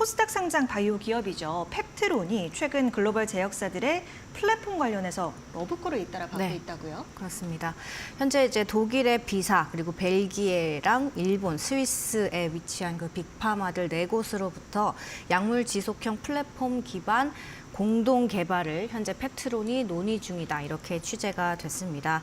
코스닥 상장 바이오 기업이죠. 펩트론이 최근 글로벌 제약사들의 플랫폼 관련해서 러브콜을 잇따라 받고 네. 있다고요? 그렇습니다. 현재 이제 독일의 비사 그리고 벨기에랑 일본, 스위스에 위치한 그 빅파마들 네 곳으로부터 약물 지속형 플랫폼 기반 공동 개발을 현재 펩트론이 논의 중이다 이렇게 취재가 됐습니다.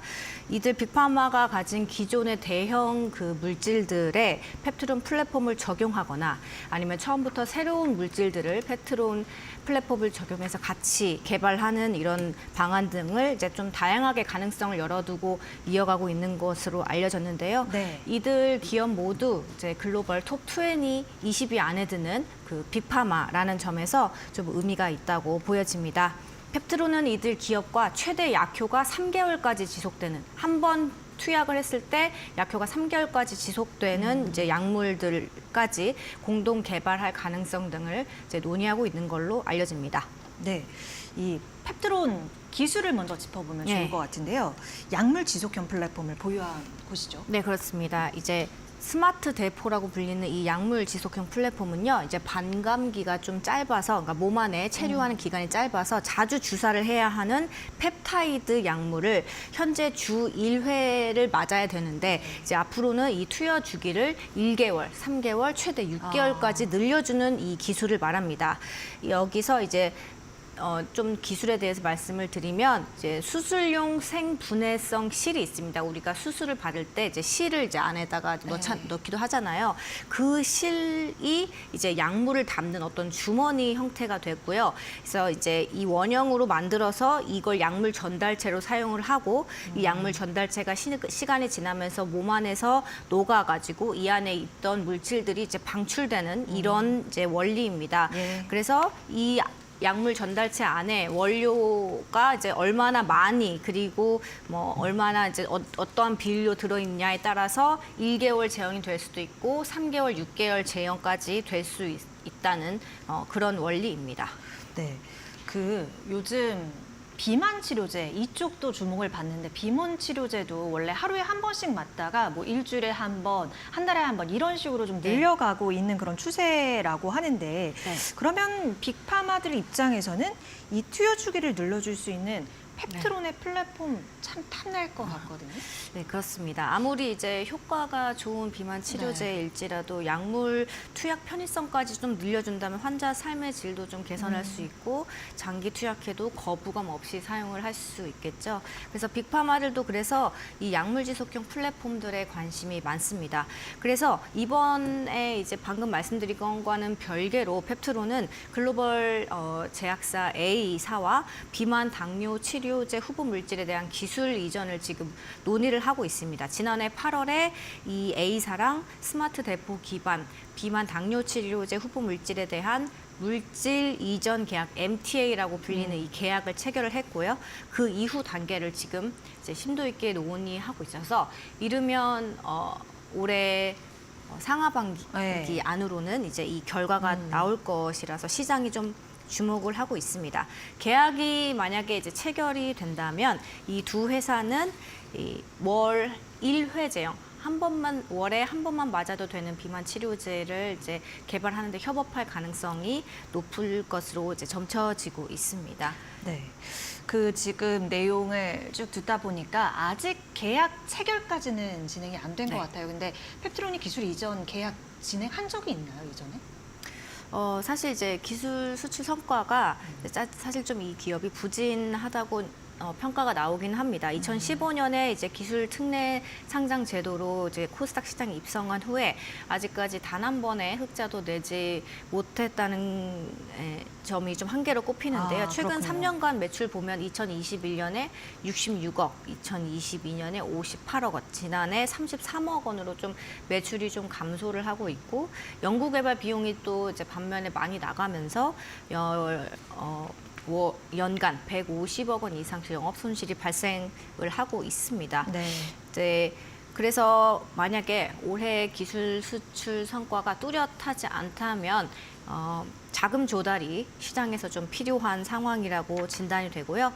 이들 빅파마가 가진 기존의 대형 그 물질들에 펩트론 플랫폼을 적용하거나 아니면 처음부터 새로운 물질들을 펩트론 플랫폼을 적용해서 같이 개발하는 이런 방안 등을 이제 좀 다양하게 가능성을 열어두고 이어가고 있는 것으로 알려졌는데요. 네. 이들 기업 모두 이제 글로벌 톱 20 안에 드는 그 빅파마라는 점에서 좀 의미가 있다고 보여집니다. 펩트론은 이들 기업과 최대 약효가 3개월까지 지속되는 한 번 투약을 했을 때 약효가 3개월까지 지속되는 이제 약물들까지 공동 개발할 가능성 등을 이제 논의하고 있는 걸로 알려집니다. 네. 이 펩트론 기술을 먼저 짚어보면 좋을 네. 것 같은데요. 약물 지속형 플랫폼을 보유한 곳이죠. 네, 그렇습니다. 이제 스마트 대포라고 불리는 이 약물 지속형 플랫폼은요, 이제 반감기가 좀 짧아서, 그러니까 몸 안에 체류하는 기간이 짧아서 자주 주사를 해야 하는 펩타이드 약물을 현재 주 1회를 맞아야 되는데, 이제 앞으로는 이 투여 주기를 1개월, 3개월, 최대 6개월까지 늘려주는 이 기술을 말합니다. 여기서 이제 좀 기술에 대해서 말씀을 드리면 이제 수술용 생분해성 실이 있습니다. 우리가 수술을 받을 때 이제 실을 이제 안에다가 넣기도 하잖아요. 그 실이 이제 약물을 담는 어떤 주머니 형태가 됐고요. 그래서 이제 이 원형으로 만들어서 이걸 약물 전달체로 사용을 하고 이 약물 전달체가 시간이 지나면서 몸 안에서 녹아가지고 이 안에 있던 물질들이 이제 방출되는 이런 이제 원리입니다. 예. 그래서 이 약물 전달체 안에 원료가 이제 얼마나 많이 그리고 뭐 얼마나 이제 어떠한 비율로 들어있냐에 따라서 1개월 제형이 될 수도 있고 3개월, 6개월 제형까지 될 수 있다는 그런 원리입니다. 네. 그 요즘 비만 치료제 이쪽도 주목을 받는데 비만 치료제도 원래 하루에 한 번씩 맞다가 뭐 일주일에 한 번, 한 달에 한 번 이런 식으로 좀 늘려가고 있는 그런 추세라고 하는데 그러면 빅파마들 입장에서는 이 투여 주기를 늘려줄 수 있는 펩트론의 플랫폼 참 탐날 것 같거든요. 네, 그렇습니다. 아무리 이제 효과가 좋은 비만 치료제일지라도 약물 투약 편의성까지 좀 늘려준다면 환자 삶의 질도 좀 개선할 수 있고 장기 투약해도 거부감 없이 사용을 할 수 있겠죠. 그래서 빅파마들도 그래서 이 약물 지속형 플랫폼들에 관심이 많습니다. 그래서 이번에 이제 방금 말씀드린 것과는 별개로 펩트론은 글로벌 제약사 A사와 비만 당뇨 치료제 후보 물질에 대한 기술 이전을 지금 논의를 하고 있습니다. 지난해 8월에 이 A사랑 스마트 대포 기반 비만 당뇨 치료제 후보 물질에 대한 물질 이전 계약 MTA라고 불리는 이 계약을 체결을 했고요. 그 이후 단계를 지금 이제 심도 있게 논의하고 있어서 이르면 올해 상하반기 안으로는 이제 이 결과가 나올 것이라서 시장이 좀 주목을 하고 있습니다. 계약이 만약에 이제 체결이 된다면 이 두 회사는 월 1회 제형 월에 한 번만 맞아도 되는 비만 치료제를 이제 개발하는 데 협업할 가능성이 높을 것으로 이제 점쳐지고 있습니다. 네. 그 지금 내용을 쭉 듣다 보니까 아직 계약 체결까지는 진행이 안 된 것 같아요. 근데 펩트론이 기술 이전 계약 진행한 적이 있나요, 이전에? 사실 이제 기술 수출 성과가 사실 좀 이 기업이 부진하다고 평가가 나오긴 합니다. 2015년에 이제 기술 특례 상장 제도로 이제 코스닥 시장에 입성한 후에 아직까지 단 한 번의 흑자도 내지 못했다는 점이 좀 한계로 꼽히는데요. 최근 그렇군요. 3년간 매출 보면 2021년에 66억, 2022년에 58억 원, 지난해 33억 원으로 좀 매출이 좀 감소를 하고 있고 연구개발 비용이 또 이제 반면에 많이 나가면서 연간 150억 원 이상 영업 손실이 발생을 하고 있습니다. 네. 이제 그래서 만약에 올해 기술 수출 성과가 뚜렷하지 않다면 자금 조달이 시장에서 좀 필요한 상황이라고 진단이 되고요.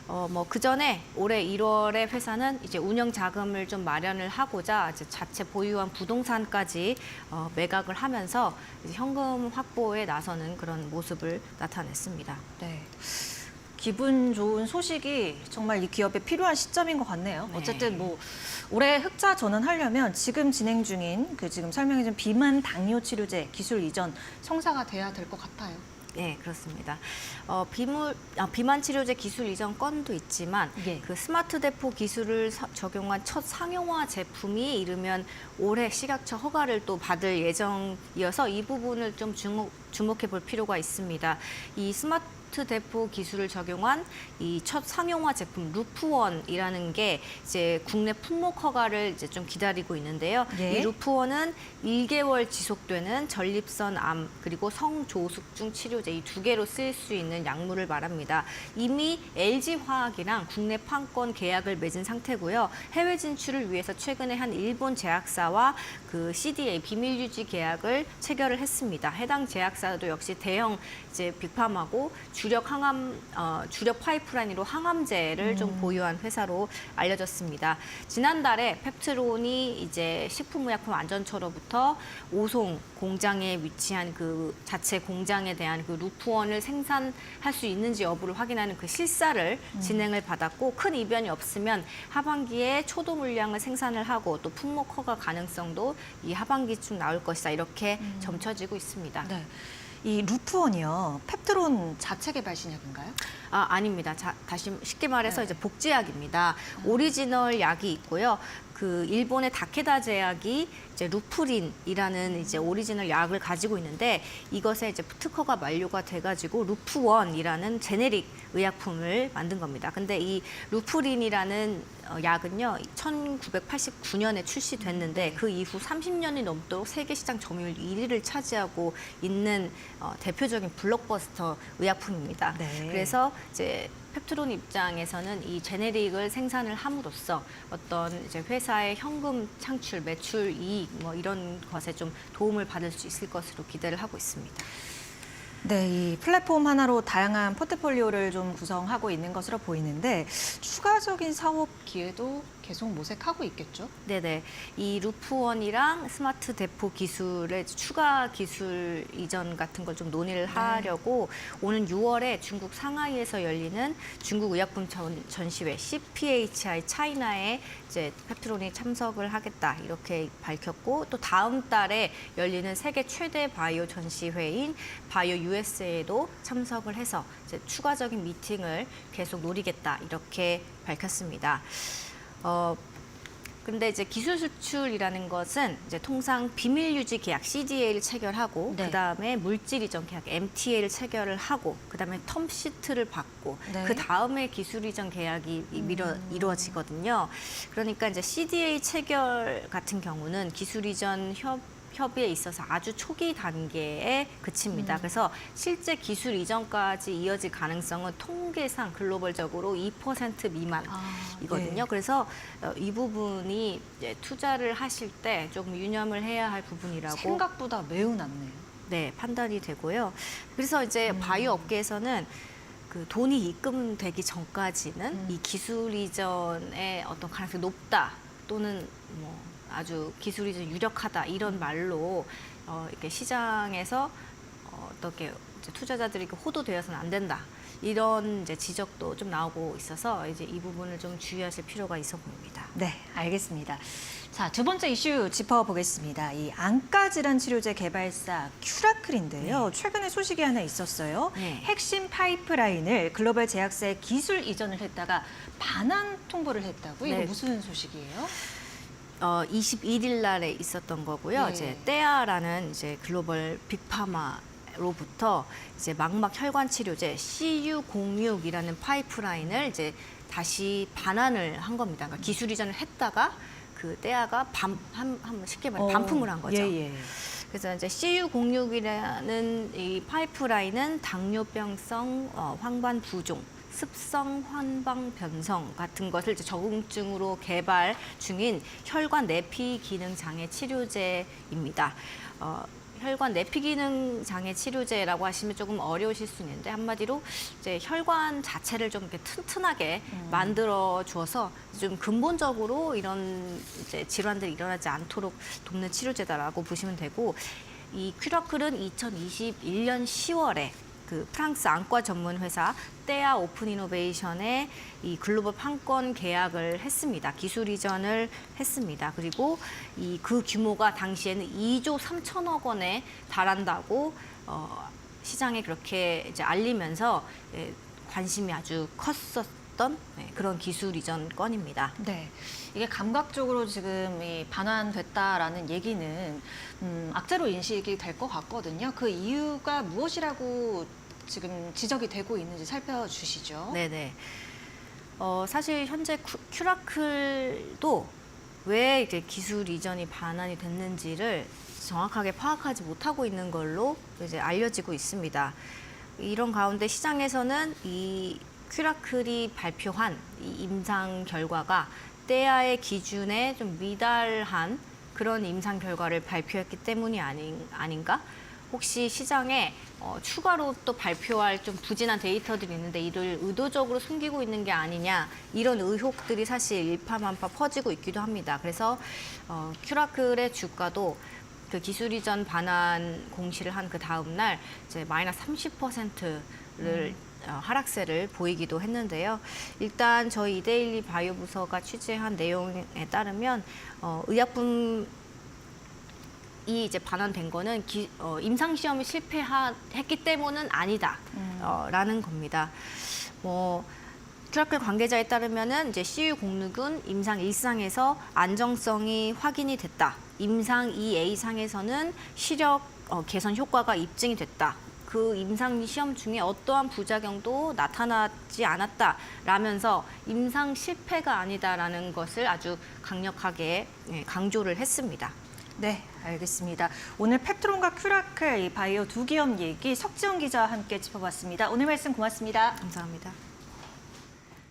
뭐 그 전에 올해 1월에 회사는 이제 운영 자금을 좀 마련을 하고자 이제 자체 보유한 부동산까지 매각을 하면서 이제 현금 확보에 나서는 그런 모습을 나타냈습니다. 네. 기분 좋은 소식이 정말 이 기업에 필요한 시점인 것 같네요. 네. 어쨌든 뭐 올해 흑자 전환하려면 지금 진행 중인 그 지금 설명해준 비만 당뇨 치료제 기술 이전 성사가 돼야 될 것 같아요. 네, 그렇습니다. 비만 치료제 기술 이전 건도 있지만 예. 그 스마트 대포 기술을 적용한 첫 상용화 제품이 이르면 올해 식약처 허가를 또 받을 예정이어서 이 부분을 좀 주목해 볼 필요가 있습니다. 이 스마트 대포 기술을 적용한 이 첫 상용화 제품 루프원이라는 게 이제 국내 품목 허가를 이제 좀 기다리고 있는데요. 예. 이 루프원은 1개월 지속되는 전립선 암 그리고 성조숙증 치료제 이 두 개로 쓰일 수 있는 약물을 말합니다. 이미 LG화학이랑 국내 판권 계약을 맺은 상태고요. 해외 진출을 위해서 최근에 한 일본 제약사와 그 CDA 비밀 유지 계약을 체결을 했습니다. 해당 제약사도 역시 대형 이제 빅팜하고 주력 파이프라인으로 항암제를 좀 보유한 회사로 알려졌습니다. 지난달에 펩트론이 이제 식품의약품안전처로부터 오송 공장에 위치한 그 자체 공장에 대한 그 루프원을 생산할 수 있는지 여부를 확인하는 그 실사를 진행을 받았고 큰 이변이 없으면 하반기에 초도 물량을 생산을 하고 또 품목 허가 가능성도 이 하반기쯤 나올 것이다 이렇게 점쳐지고 있습니다. 네. 이 루프원이요. 펩트론 자체 개발 신약인가요? 아닙니다. 다시 쉽게 말해서 네. 이제 복제약입니다. 오리지널 약이 있고요. 그 일본의 다케다 제약이 이제 루프린이라는 이제 오리지널 약을 가지고 있는데 이것에 이제 특허가 만료가 돼가지고 루프원이라는 제네릭 의약품을 만든 겁니다. 근데 이 루프린이라는 약은요 1989년에 출시됐는데 그 이후 30년이 넘도록 세계 시장 점유율 1위를 차지하고 있는 대표적인 블록버스터 의약품입니다. 네. 그래서 이제 펩트론 입장에서는 이 제네릭을 생산을 함으로써 어떤 이제 회사의 현금 창출, 매출, 이익 뭐 이런 것에 좀 도움을 받을 수 있을 것으로 기대를 하고 있습니다. 네, 이 플랫폼 하나로 다양한 포트폴리오를 좀 구성하고 있는 것으로 보이는데 추가적인 사업 기회도 계속 모색하고 있겠죠? 네네. 이 루프원이랑 스마트 대포 기술의 추가 기술 이전 같은 걸 좀 논의를 하려고 오는 6월에 중국 상하이에서 열리는 중국 의약품 전시회 CPHI 차이나에 이제 펩트론이 참석을 하겠다 이렇게 밝혔고 또 다음 달에 열리는 세계 최대 바이오 전시회인 바이오 USA에도 참석을 해서 이제 추가적인 미팅을 계속 노리겠다 이렇게 밝혔습니다. 근데 이제 기술 수출이라는 것은 이제 통상 비밀 유지 계약 CDA를 체결하고 네. 그다음에 물질 이전 계약 MTA를 체결을 하고 그다음에 텀시트를 받고 네. 그다음에 기술 이전 계약이 이루어지거든요. 그러니까 이제 CDA 체결 같은 경우는 기술 이전 협의에 있어서 아주 초기 단계에 그칩니다. 그래서 실제 기술 이전까지 이어질 가능성은 통계상 글로벌적으로 2% 미만이거든요. 네. 그래서 이 부분이 이제 투자를 하실 때 조금 유념을 해야 할 부분이라고 생각보다 매우 낮네요. 네, 판단이 되고요. 그래서 이제 바이오 업계에서는 그 돈이 입금되기 전까지는 이 기술 이전의 어떤 가능성이 높다 또는 뭐 아주 기술이 좀 유력하다 이런 말로 이렇게 시장에서 어떻게 이제 투자자들이 호도되어서는 안 된다 이런 이제 지적도 좀 나오고 있어서 이제 이 부분을 좀 주의하실 필요가 있어 보입니다. 네, 알겠습니다. 자, 두 번째 이슈 짚어보겠습니다. 이 안과 질환 치료제 개발사 큐라클인데요. 최근에 소식이 하나 있었어요. 네. 핵심 파이프라인을 글로벌 제약사에 기술 이전을 했다가 반환 통보를 했다고? 이거 네. 무슨 소식이에요? 21일 날에 있었던 거고요. 예. 이제 떼아라는 이제 글로벌 빅파마로부터 이제 막막 혈관 치료제 CU06이라는 파이프라인을 이제 다시 반환을 한 겁니다. 그러니까 기술 이전을 했다가 그 떼아가 쉽게 말해 반품을 한 거죠. 예, 예. 그래서 이제 CU06이라는 이 파이프라인은 당뇨병성 황반 부종 습성 환방 변성 같은 것을 이제 적응증으로 개발 중인 혈관 내피 기능 장애 치료제입니다. 혈관 내피 기능 장애 치료제라고 하시면 조금 어려우실 수 있는데 한마디로 이제 혈관 자체를 좀 이렇게 튼튼하게 만들어 주어서 좀 근본적으로 이런 이제 질환들이 일어나지 않도록 돕는 치료제다라고 보시면 되고, 이 큐라클은 2021년 10월에 그 프랑스 안과 전문 회사 떼아 오픈 이노베이션에 이 글로벌 판권 계약을 했습니다. 기술 이전을 했습니다. 그리고 그 규모가 당시에는 2조 3천억 원에 달한다고 시장에 그렇게 이제 알리면서 관심이 아주 컸었던 그런 기술 이전 건입니다. 네, 이게 감각적으로 지금 반환됐다라는 얘기는 악재로 인식이 될 것 같거든요. 그 이유가 무엇이라고 지금 지적이 되고 있는지 살펴주시죠. 네네. 사실 현재 큐라클도 왜 이제 기술 이전이 반환이 됐는지를 정확하게 파악하지 못하고 있는 걸로 이제 알려지고 있습니다. 이런 가운데 시장에서는 이 큐라클이 발표한 이 임상 결과가 떼아의 기준에 좀 미달한 그런 임상 결과를 발표했기 때문이 아닌가? 혹시 시장에 추가로 또 발표할 좀 부진한 데이터들이 있는데 이를 의도적으로 숨기고 있는 게 아니냐, 이런 의혹들이 사실 일파만파 퍼지고 있기도 합니다. 그래서 큐라클의 주가도 그 기술 이전 반환 공시를 한 그 다음 날 이제 마이너스 30%를 하락세를 보이기도 했는데요. 일단 저희 이데일리 바이오 부서가 취재한 내용에 따르면 의약품 이 이제 반환된 거는 임상 시험이 실패했기 때문은 아니다 라는 겁니다. 큐라클 관계자에 따르면은 이제 CU06은 임상 1상에서 안정성이 확인이 됐다. 임상 2A상에서는 시력 개선 효과가 입증이 됐다. 그 임상 시험 중에 어떠한 부작용도 나타나지 않았다라면서 임상 실패가 아니다라는 것을 아주 강력하게 강조를 했습니다. 네, 알겠습니다. 오늘 펩트론과 큐라클 이 바이오 두 기업 얘기 석지원 기자와 함께 짚어봤습니다. 오늘 말씀 고맙습니다. 감사합니다.